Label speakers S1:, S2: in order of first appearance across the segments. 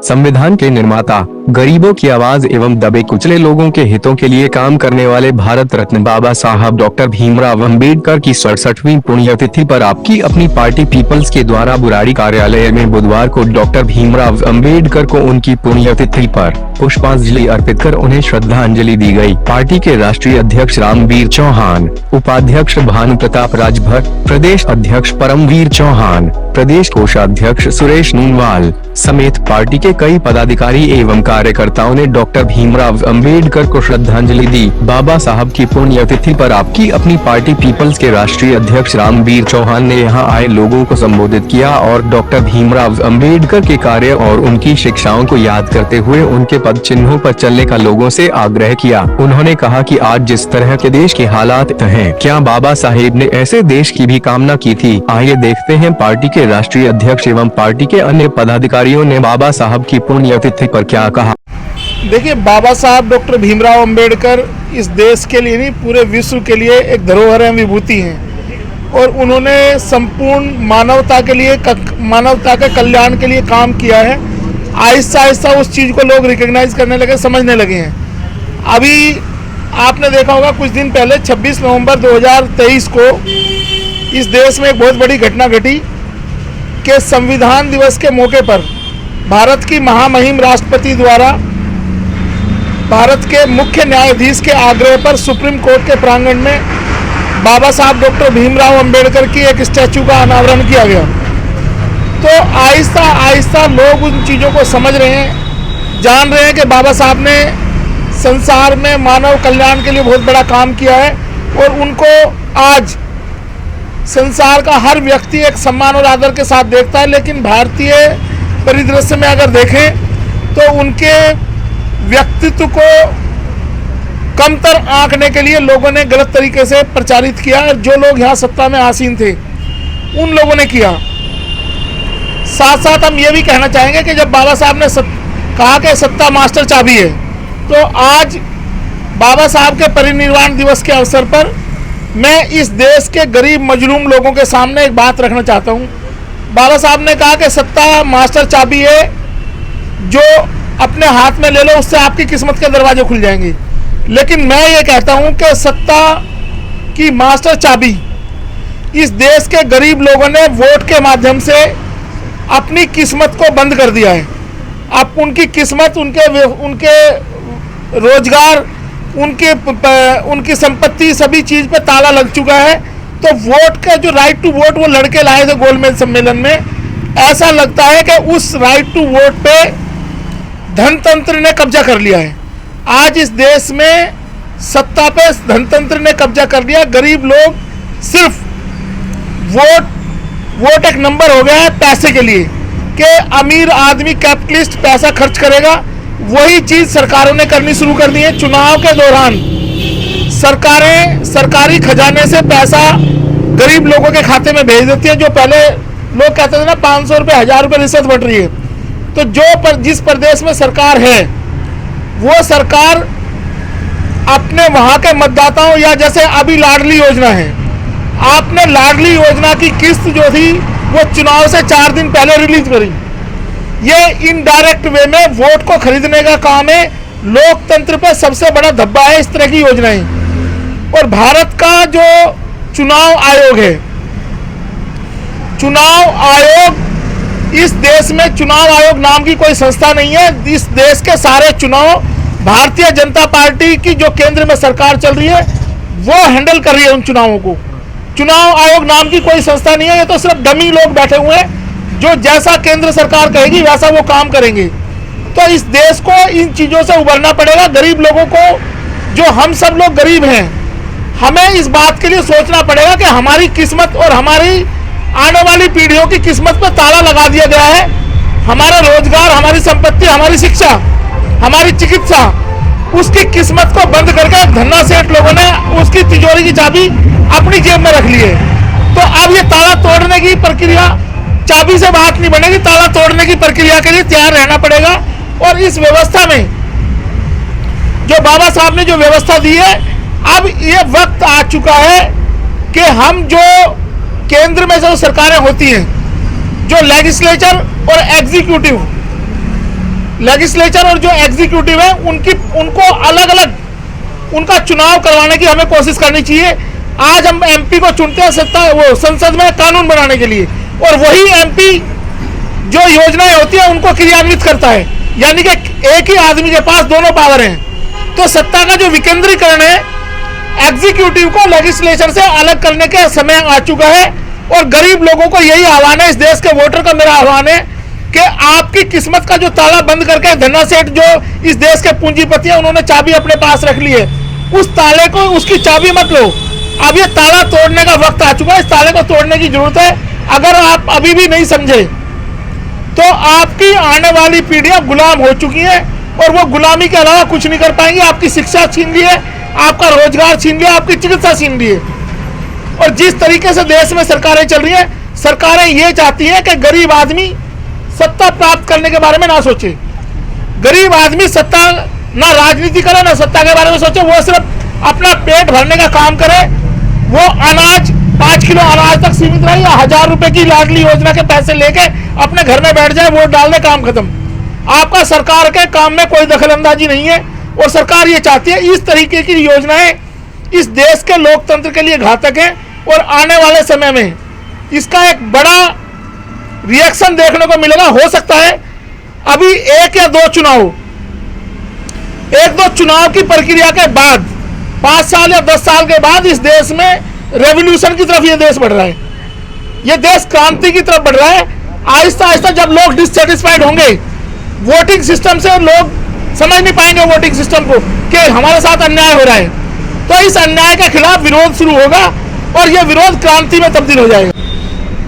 S1: संविधान के निर्माता, गरीबों की आवाज एवं दबे कुचले लोगों के हितों के लिए काम करने वाले भारत रत्न बाबा साहब डॉक्टर भीमराव अंबेडकर की 67वीं पुण्यतिथि पर आपकी अपनी पार्टी पीपल्स के द्वारा बुराड़ी कार्यालय में बुधवार को डॉक्टर भीमराव अंबेडकर को उनकी पुण्यतिथि पर पुष्पांजलि अर्पित कर उन्हें श्रद्धांजलि दी गई। पार्टी के राष्ट्रीय अध्यक्ष रामवीर चौहान, उपाध्यक्ष भानु प्रताप राजभर, प्रदेश अध्यक्ष परमवीर चौहान, प्रदेश कोषाध्यक्ष सुरेश नूनवाल समेत पार्टी के कई पदाधिकारी एवं कार्यकर्ताओं ने डॉक्टर भीमराव अंबेडकर को श्रद्धांजलि दी। बाबा साहब की पुण्यतिथि पर आपकी अपनी पार्टी पीपल्स के राष्ट्रीय अध्यक्ष रामवीर चौहान ने यहां आए लोगों को संबोधित किया और डॉक्टर भीमराव अंबेडकर के कार्य और उनकी शिक्षाओं को याद करते हुए उनके पद चिन्हों पर चलने का लोगों से आग्रह किया। उन्होंने कहा कि आज जिस तरह के देश के हालात हैं, क्या बाबा साहेब ने ऐसे देश की भी कामना की थी? आइए देखते हैं पार्टी के राष्ट्रीय अध्यक्ष एवं पार्टी के अन्य पदाधिकारियों ने बाबा साहब की पुण्यतिथि पर क्या कहा।
S2: देखिए, बाबा साहब डॉक्टर भीमराव अंबेडकर इस देश के लिए नहीं, पूरे विश्व के लिए एक धरोहर है, विभूति हैं और उन्होंने संपूर्ण मानवता के लिए, मानवता के कल्याण के लिए काम किया है। आहिस्ता आहिस्ता उस चीज़ को लोग रिकग्नाइज करने लगे, समझने लगे हैं। अभी आपने देखा होगा कुछ दिन पहले 26 नवंबर 2023 को इस देश में एक बहुत बड़ी घटना घटी कि संविधान दिवस के मौके पर भारत की महामहिम राष्ट्रपति द्वारा भारत के मुख्य न्यायाधीश के आग्रह पर सुप्रीम कोर्ट के प्रांगण में बाबा साहब डॉक्टर भीमराव अंबेडकर की एक स्टैचू का अनावरण किया गया। तो आहिस्ता आहिस्ता लोग उन चीज़ों को समझ रहे हैं, जान रहे हैं कि बाबा साहब ने संसार में मानव कल्याण के लिए बहुत बड़ा काम किया है और उनको आज संसार का हर व्यक्ति एक सम्मान और आदर के साथ देखता है। लेकिन भारतीय परिदृश्य में अगर देखें तो उनके व्यक्तित्व को कमतर आंकने के लिए लोगों ने गलत तरीके से प्रचारित किया और जो लोग यहाँ सत्ता में आसीन थे उन लोगों ने किया। साथ साथ हम ये भी कहना चाहेंगे कि जब बाबा साहब ने कहा कि सत्ता मास्टर चाबी है, तो आज बाबा साहब के परिनिर्वाण दिवस के अवसर पर मैं इस देश के गरीब मजलूम लोगों के सामने एक बात रखना चाहता हूँ। बाबा साहब ने कहा कि सत्ता मास्टर चाबी है, जो अपने हाथ में ले लो उससे आपकी किस्मत के दरवाजे खुल जाएंगे। लेकिन मैं ये कहता हूँ कि सत्ता की मास्टर चाबी इस देश के गरीब लोगों ने वोट के माध्यम से अपनी किस्मत को बंद कर दिया है। अब उनकी किस्मत, उनके रोजगार, उनकी संपत्ति, सभी चीज़ पे ताला लग चुका है। तो वोट का जो राइट टू वोट वो लड़के लाए थे गोलमेज सम्मेलन में, ऐसा लगता है कि उस राइट टू वोट पे धनतंत्र ने कब्जा कर लिया है। आज इस देश में सत्ता पे धनतंत्र ने कब्जा कर लिया। गरीब लोग सिर्फ वोट एक नंबर हो गया है पैसे के लिए, कि अमीर आदमी कैपिटलिस्ट पैसा खर्च करेगा। वही चीज़ सरकारों ने करनी शुरू कर दी है। चुनाव के दौरान सरकारें सरकारी खजाने से पैसा गरीब लोगों के खाते में भेज देती है। जो पहले लोग कहते थे ना 500 रुपये, 1000 रुपये रिश्वत बढ़ रही है, तो जिस प्रदेश में सरकार है वो सरकार अपने वहाँ के मतदाताओं, या जैसे अभी लाडली योजना है, आपने लाडली योजना की किस्त जो थी वो चुनाव से 4 दिन पहले रिलीज करी। ये इनडायरेक्ट वे में वोट को खरीदने का काम है। लोकतंत्र पे सबसे बड़ा धब्बा है इस तरह की योजनाएं। और भारत का जो चुनाव आयोग है, चुनाव आयोग, इस देश में चुनाव आयोग नाम की कोई संस्था नहीं है। इस देश के सारे चुनाव भारतीय जनता पार्टी की जो केंद्र में सरकार चल रही है वो हैंडल कर रही है उन चुनावों को। चुनाव आयोग नाम की कोई संस्था नहीं है। ये तो सिर्फ डमी लोग बैठे हुए हैं जो जैसा केंद्र सरकार कहेगी वैसा वो काम करेंगे। तो इस देश को इन चीज़ों से उबरना पड़ेगा। गरीब लोगों को, जो हम सब लोग गरीब हैं, हमें इस बात के लिए सोचना पड़ेगा कि हमारी किस्मत और हमारी आने वाली पीढ़ियों की किस्मत पर ताला लगा दिया गया है। हमारा रोजगार, हमारी संपत्ति, हमारी शिक्षा, हमारी चिकित्सा, उसकी किस्मत को बंद करके धन्ना सेठ लोगों ने उसकी तिजोरी की चाबी अपनी जेब में रख ली है। तो अब ये ताला तोड़ने की प्रक्रिया, चाबी से बात नहीं बनेगी, ताला तोड़ने की प्रक्रिया के लिए तैयार रहना पड़ेगा। और इस व्यवस्था में जो बाबा साहब ने जो व्यवस्था दी है, अब ये वक्त आ चुका है कि हम जो केंद्र में जो सरकारें होती हैं, जो लेजिस्लेचर और एग्जीक्यूटिव, लेजिस्लेचर और जो एग्जीक्यूटिव है उनको अलग अलग उनका चुनाव करवाने की हमें कोशिश करनी चाहिए। आज हम एमपी को चुनते हैं संसद में कानून बनाने के लिए, और वही एमपी जो योजनाएं होती है उनको क्रियान्वित करता है, यानी कि एक ही आदमी के पास दोनों पावर हैं। तो सत्ता का जो विकेंद्रीकरण है, एग्जीक्यूटिव को लेजिस्लेचर से अलग करने का समय आ चुका है। और गरीब लोगों को यही आह्वान है, इस देश के वोटर का मेरा आह्वान है कि आपकी किस्मत का जो ताला बंद करके धन्ना सेठ जो इस देश के पूंजीपति हैं उन्होंने चाबी अपने पास रख ली है, उस ताले को, उसकी चाबी मत लो। अब ये ताला तोड़ने का वक्त आ चुका है, इस ताले को तोड़ने की जरूरत है। अगर आप अभी भी नहीं समझे तो आपकी आने वाली पीढ़ियां गुलाम हो चुकी हैं, और वो गुलामी के अलावा कुछ नहीं कर पाएंगी। आपकी शिक्षा छीन ली है, आपका रोजगार छीन लिया, आपकी चिकित्सा छीन ली है। और जिस तरीके से देश में सरकारें चल रही हैं, सरकारें ये चाहती हैं कि गरीब आदमी सत्ता प्राप्त करने के बारे में ना सोचे, गरीब आदमी सत्ता ना राजनीति करे ना सत्ता के बारे में सोचे, वो सिर्फ अपना पेट भरने का काम करे। वो अनाज 5 किलो अनाज तक सीमित रहे, या 1000 रुपए की लाडली योजना के पैसे लेके अपने घर में बैठ जाए, वोट डालने, काम खत्म। आपका सरकार के काम में कोई दखलंदाजी नहीं है, और सरकार ये चाहती है इस तरीके की योजनाएं इस देश के लोकतंत्र के लिए घातक है, और आने वाले समय में इसका एक बड़ा रिएक्शन देखने को मिलेगा। हो सकता है अभी 1 या 2 चुनाव की प्रक्रिया के बाद, 5 साल या 10 साल के बाद इस देश में रेवोल्यूशन की तरफ ये देश बढ़ रहा है, ये देश क्रांति की तरफ बढ़ रहा है। आहिस्ता आहिस्ता जब लोग डिससेटिस्फाइड होंगे वोटिंग सिस्टम से, लोग समझ नहीं पाएंगे वोटिंग सिस्टम को कि हमारे साथ अन्याय हो रहा है, तो इस अन्याय के खिलाफ विरोध शुरू होगा, और यह विरोध क्रांति में तब्दील हो जाएगा।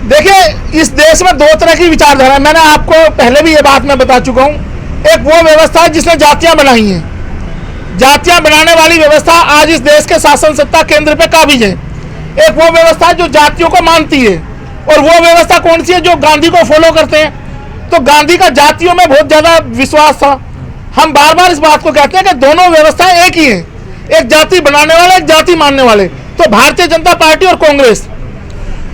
S2: देखिए, इस देश में 2 तरह की विचारधारा है। मैंने आपको पहले भी ये बात मैं बता चुका हूँ। एक वो व्यवस्था है जिसने जातियां बनाई हैं, जातियां बनाने वाली व्यवस्था आज इस देश के शासन सत्ता केंद्र पे काबिज है। एक वो व्यवस्था जो जातियों को मानती है, और वो व्यवस्था कौन सी है? जो गांधी को फॉलो करते हैं। तो गांधी का जातियों में बहुत ज्यादा विश्वास था। हम बार बार इस बात को कहते हैं कि दोनों व्यवस्थाएं एक ही हैं, एक जाति बनाने वाले, एक जाति मानने वाले। तो भारतीय जनता पार्टी और कांग्रेस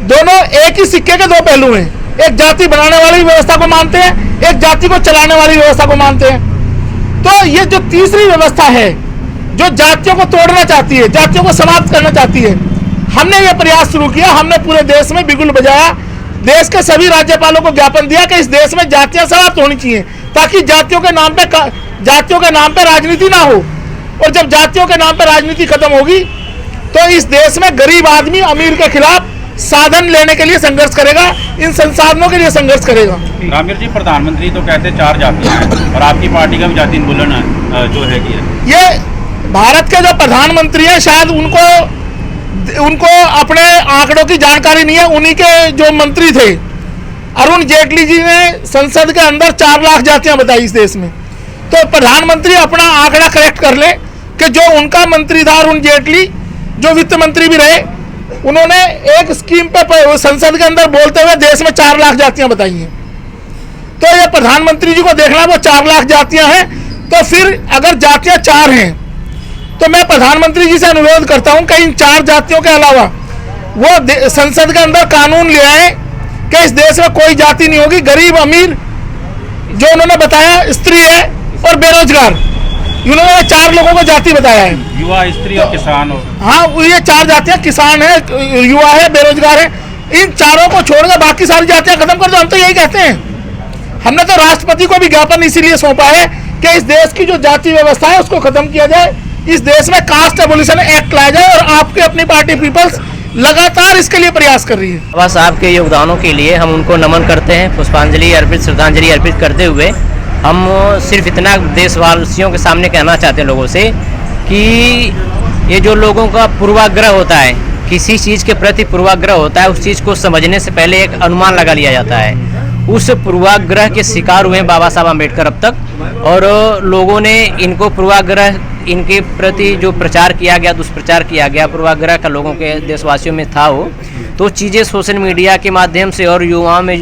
S2: दोनों एक ही सिक्के के 2 पहलू हैं, एक जाति बनाने वाली व्यवस्था को मानते हैं, एक जाति को चलाने वाली व्यवस्था को मानते हैं। तो ये जो तीसरी व्यवस्था है जो जातियों को तोड़ना चाहती है, जातियों को समाप्त करना चाहती है, हमने ये प्रयास शुरू किया। हमने पूरे देश में बिगुल बजाया, देश के सभी राज्यपालों को ज्ञापन दिया कि इस देश में जातियां समाप्त होनी चाहिए, ताकि जातियों के नाम पे राजनीति ना हो। और जब जातियों के नाम पे राजनीति खत्म होगी तो इस देश में गरीब आदमी अमीर के खिलाफ साधन लेने के लिए संघर्ष करेगा, इन संसाधनों के लिए संघर्ष करेगा।
S3: रामवीर जी, प्रधानमंत्री तो कहते 4 जातियां हैं, और आपकी पार्टी का भी जाति उन्मूलन जो है
S2: ये भारत के जो प्रधानमंत्री हैं, शायद उनको अपने आंकड़ों की जानकारी नहीं है। उन्हीं के जो मंत्री थे अरुण जेटली जी ने संसद के अंदर 4 लाख जातियां बताई इस देश में। तो प्रधानमंत्री अपना आंकड़ा करेक्ट कर ले कि जो उनका मंत्री था अरुण जेटली, जो वित्त मंत्री भी रहे, उन्होंने एक स्कीम पे संसद के अंदर बोलते हुए देश में 4 लाख जातियां बताई हैं। तो ये प्रधानमंत्री जी को देखना, वो 4 लाख जातियां हैं। तो फिर अगर जातियां 4 हैं तो मैं प्रधानमंत्री जी से अनुरोध करता हूं कि इन 4 जातियों के अलावा वो संसद के अंदर कानून ले आए कि इस देश में कोई जाति नहीं होगी। गरीब अमीर, जो उन्होंने बताया, स्त्री है और बेरोजगार, उन्होंने 4 लोगों को जाति बताया है।
S3: युवा, स्त्री और किसान।
S2: हाँ, ये 4 जातियां, किसान है, युवा है, बेरोजगार है, इन चारों को छोड़कर बाकी सारी जातियां खत्म कर दो। हम तो यही कहते हैं। हमने तो राष्ट्रपति को भी ज्ञापन इसीलिए सौंपा है कि इस देश की जो जाति व्यवस्था है उसको खत्म किया जाए, इस देश में कास्ट एबोलिशन एक्ट लाया जाए। और आपकी अपनी पार्टी पीपल्स लगातार इसके लिए प्रयास कर रही है।
S4: बाबा साहब के योगदानों के लिए हम उनको नमन करते हैं, पुष्पांजलि अर्पित, श्रद्धांजलि अर्पित करते हुए हम सिर्फ इतना देशवासियों के सामने कहना चाहते हैं लोगों से कि ये जो लोगों का पूर्वाग्रह होता है, किसी चीज़ के प्रति पूर्वाग्रह होता है, उस चीज़ को समझने से पहले एक अनुमान लगा लिया जाता है। उस पूर्वाग्रह के शिकार हुए बाबा साहब अम्बेडकर अब तक, और लोगों ने इनको पूर्वाग्रह, इनके प्रति जो प्रचार किया गया, दुष्प्रचार किया गया, पूर्वाग्रह का लोगों के देशवासियों में था वो, तो चीज़ें सोशल मीडिया के माध्यम से और युवाओं में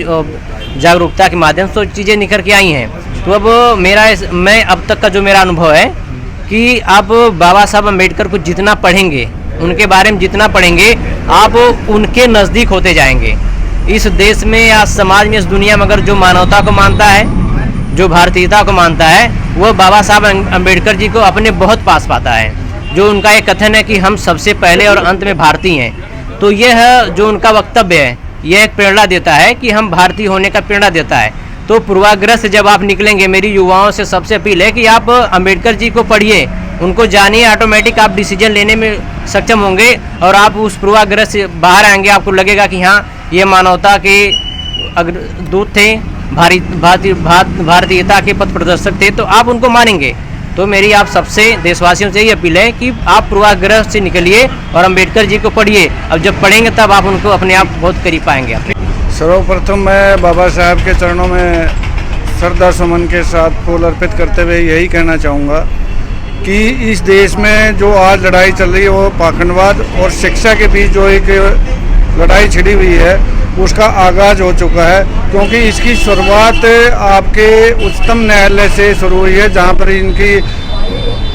S4: जागरूकता के माध्यम से तो चीज़ें निखर के आई हैं। तो अब मैं अब तक का जो मेरा अनुभव है कि आप बाबा साहब अम्बेडकर को जितना पढ़ेंगे, उनके बारे में जितना पढ़ेंगे, आप उनके नज़दीक होते जाएंगे। इस देश में या समाज में, इस दुनिया में अगर जो मानवता को मानता है, जो भारतीयता को मानता है वो बाबा साहब अम्बेडकर जी को अपने बहुत पास पाता है। जो उनका एक कथन है कि हम सबसे पहले और अंत में भारतीय हैं, तो यह जो उनका वक्तव्य है यह एक प्रेरणा देता है कि हम भारतीय होने का प्रेरणा देता है। तो पूर्वाग्रह से जब आप निकलेंगे, मेरी युवाओं से सबसे अपील है कि आप अम्बेडकर जी को पढ़िए, उनको जानिए, ऑटोमेटिक आप डिसीजन लेने में सक्षम होंगे और आप उस पूर्वाग्रह से बाहर आएंगे। आपको लगेगा कि हाँ, ये मानवता के दूत थे, भारतीयता के पथ प्रदर्शक थे, तो आप उनको मानेंगे। तो मेरी आप सबसे देशवासियों से यही अपील है कि आप पूर्वाग्रह से निकलिए और अम्बेडकर जी को पढ़िए। अब जब पढ़ेंगे तब आप उनको अपने आप बहुत करीब पाएंगे।
S5: सर्वप्रथम मैं बाबा साहब के चरणों में श्रद्धा सुमन के साथ फूल अर्पित करते हुए यही कहना चाहूँगा कि इस देश में जो आज लड़ाई चल रही है वो पाखंडवाद और शिक्षा के बीच जो एक लड़ाई छिड़ी हुई है उसका आगाज़ हो चुका है, क्योंकि इसकी शुरुआत आपके उच्चतम न्यायालय से शुरू हुई है, जहाँ पर इनकी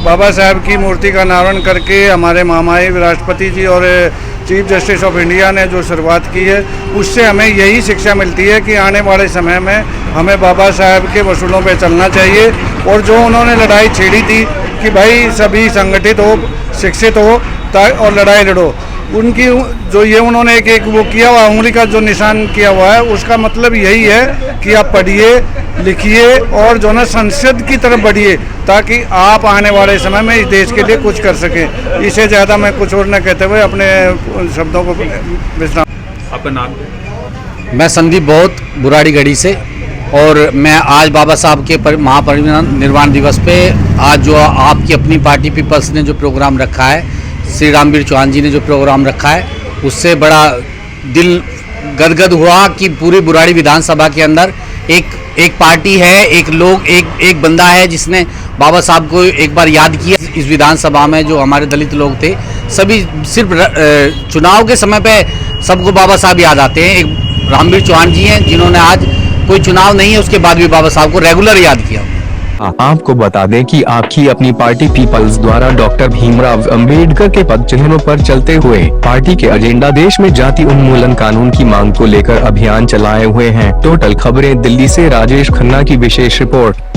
S5: बाबा साहब की मूर्ति का अनावरण करके हमारे महामहिम राष्ट्रपति जी और चीफ जस्टिस ऑफ इंडिया ने जो शुरुआत की है, उससे हमें यही शिक्षा मिलती है कि आने वाले समय में हमें बाबा साहब के वसूलों पे चलना चाहिए। और जो उन्होंने लड़ाई छेड़ी थी कि भाई सभी संगठित हो, शिक्षित हो और लड़ाई लड़ो, उनकी जो ये उन्होंने एक वो किया हुआ उंगली का जो निशान किया हुआ है, उसका मतलब यही है कि आप पढ़िए, लिखिए और जो ना संसद की तरफ बढ़िए, ताकि आप आने वाले समय में इस देश के लिए कुछ कर सकें। इससे ज़्यादा मैं कुछ और न कहते हुए अपने शब्दों को विश्राम।
S3: आपका नाम?
S6: मैं संदीप बहुत बुराड़ी गढ़ी से, और मैं आज बाबा साहब के महापरिनिर्वाण दिवस पे आज जो आपकी अपनी पार्टी पीपल्स ने जो प्रोग्राम रखा है, श्री रामवीर चौहान जी ने जो प्रोग्राम रखा है, उससे बड़ा दिल गदगद हुआ कि पूरी बुराड़ी विधानसभा के अंदर एक पार्टी है, एक बंदा है जिसने बाबा साहब को एक बार याद किया। इस विधानसभा में जो हमारे दलित लोग थे सभी सिर्फ चुनाव के समय पे सबको बाबा साहब याद आते हैं। एक रामवीर चौहान जी हैं जिन्होंने आज कोई चुनाव नहीं है उसके बाद भी बाबा साहब को रेगुलर याद किया।
S1: आपको बता दें कि आपकी अपनी पार्टी पीपल्स द्वारा डॉक्टर भीमराव अंबेडकर के पद चिन्हों पर चलते हुए पार्टी के एजेंडा देश में जाति उन्मूलन कानून की मांग को लेकर अभियान चलाए हुए हैं। टोटल खबरें दिल्ली से राजेश खन्ना की विशेष रिपोर्ट।